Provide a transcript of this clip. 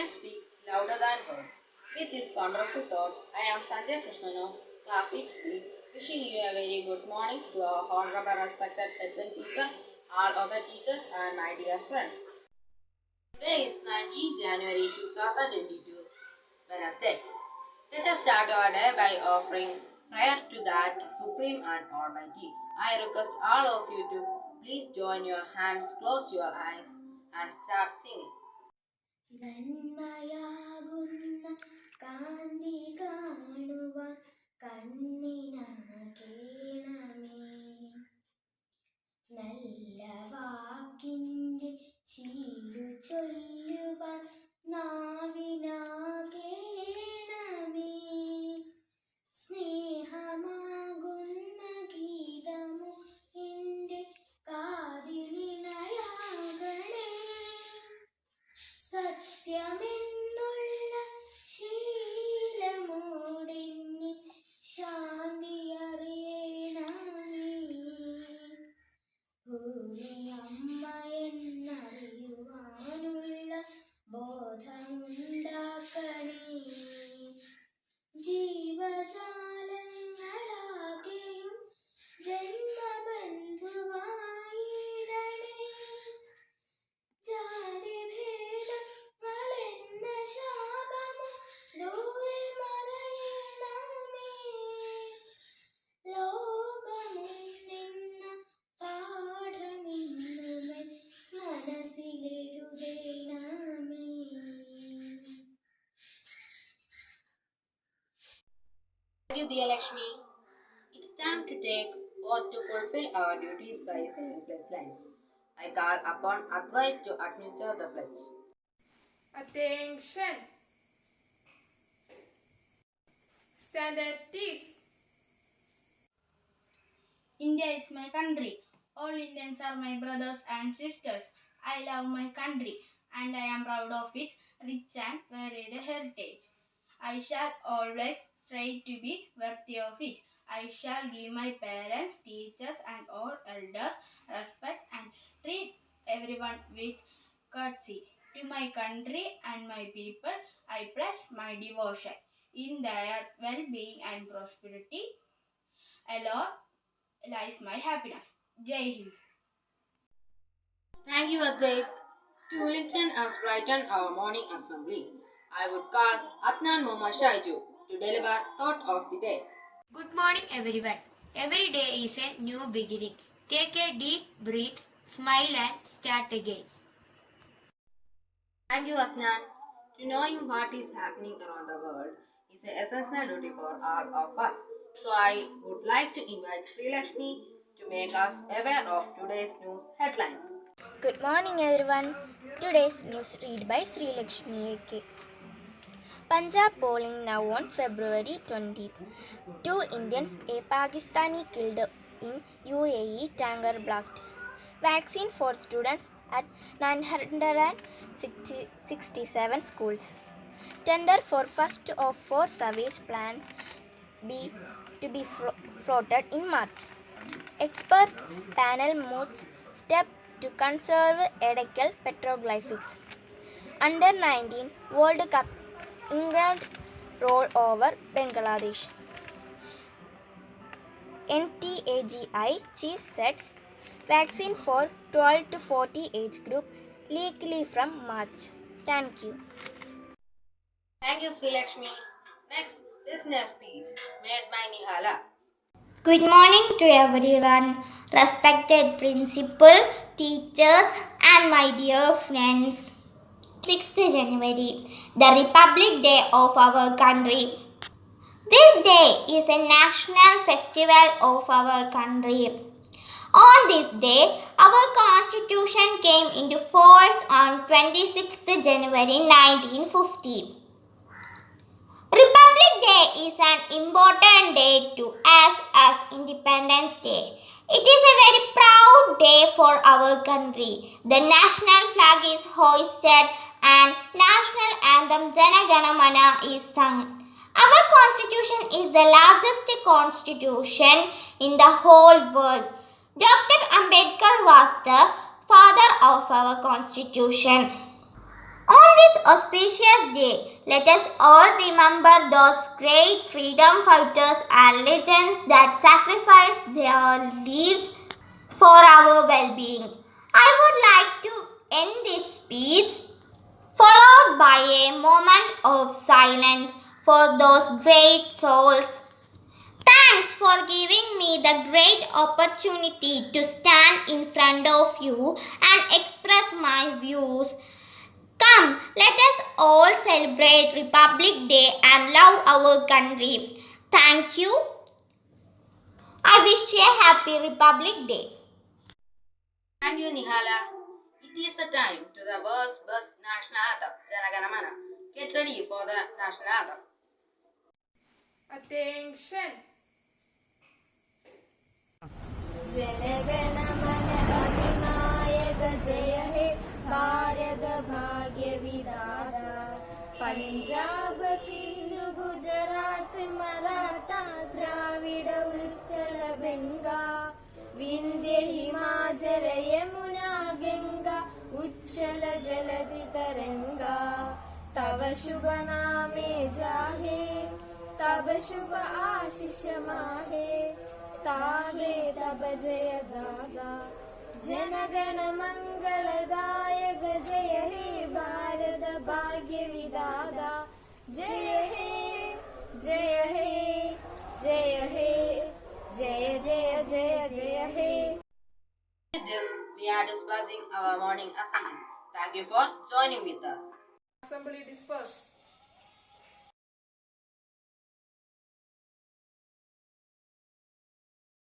Action speaks louder than words. With this wonderful thought, I am Sanjay Krishnan of Class 6B, wishing you a very good morning to our honorable and respected HM teacher, all other teachers, and my dear friends. Today is 19 January 2022, Wednesday. Let us start our day by offering prayer to that Supreme and Almighty. I request all of you to please join your hands, close your eyes, and start singing. നന്മയാകുന്ന കാന്തി കാണുവാൻ കണ്ണിനാകേണമേ നല്ല വാക്കിൻ്റെ ശീലു ചൊല്ലുവാൻ നാവിനാകേണമേ സ്നേഹമാകുന്ന ഗീതമോ എൻ്റെ കാതിലിണയാകണേ സത്യമെന്നുള്ള ശീലമോടെന്നെ ശാന്തി അറിയണമേ ഭൂമി അമ്മ എന്നറിയുവാനുള്ള ബോധമുണ്ടാക്കണേ ജീവജാലങ്ങളാകെയും ജന്മബന്ധുവായിടണേ ജാതിഭേദങ്ങളെന്ന ശാപമോ ദൂരെ മറയണമേ ലോകമെന്ന പാഠമെന്നുമൻ മനസ്സിലെഴുതണമേ. Thank you, dear Lakshmi. It's time to take oath to fulfill our duties by saying pledge lines. I call upon Advait to administer the pledge. Attention! Stand at ease. India is my country. All Indians are my brothers and sisters. I love my country and I am proud of its rich and varied heritage. I shall always strive to be worthy of it. I shall give my parents, teachers and all elders respect and treat everyone with courtesy. To my country and my people, I pledge my devotion. In their well-being and prosperity alone lies my happiness. Jai Hind. Thank you, Advait. To listen and brighten our morning assembly, I would call Adnan Mohammad Shaiju to deliver thought of the day. Good morning, everyone. Every day is a new beginning. Take a deep breath, smile, and start again. Thank you, Adnan. To knowing what is happening around the world is an essential duty for all of us. So I would like to invite Sri Lakshmi to make us aware of today's news headlines. Good morning everyone. Today's news read by Sri Lakshmi AK. Punjab polling now on February 20th. 2 Indians, a Pakistani killed in UAE tanker blast. Vaccine for students at 967 schools. Tender for first of 4 sewage plants to be floated in March. Expert panel moots step to conserve Edekal petroglyphics. Under 19 World Cup, England roll over Bangladesh. NTAGI chief said vaccine for 12 to 40 age group legally from March. Thank you. Thank you, Sri Lakshmi. Next, listener speech made by Nihala. Good morning to everyone, respected principal, teachers and my dear friends. 6th January, the Republic Day of our country. This day is a national festival of our country. On this day, our constitution came into force on 26th January 1950. Republic Day is an important day to us as Independence Day. It is a very proud day for our country. The national flag is hoisted and national anthem Jana Gana Mana is sung. Our constitution is the largest constitution in the whole world. Dr. Ambedkar was the father of our constitution. On this auspicious day, let us all remember those great freedom fighters and legends that sacrificed their lives for our well-being. I would like to end this speech followed by a moment of silence for those great souls. Thanks for giving me the great opportunity to stand in front of you and express my views. Come, let us all celebrate Republic Day and love our country. Thank you. I wish you a happy Republic Day. Thank you, Nihala. It is the time to the world's best national anthem, Janaganamana. Get ready for the national anthem. Attention. Jana Gana Mana अधिनायक जय हे भारत भाग्य विधाता पंजाब सिंधु गुजरात मराठा द्राविड उत्कल बंगा विंध्य हिमाचल यमुना गंगा उच्चल जलधि तरंगा तव शुभ नामे जाहे तब शुभ आशीष माहे तागे तब जय दादा जनगण मंगलदायक जय हे भारत भाग्य विधाता जय हे जय हे जय हे जय जय जय जय हे. With this, we are discussing our morning assembly. Thank you for joining with us. Assembly dispersed.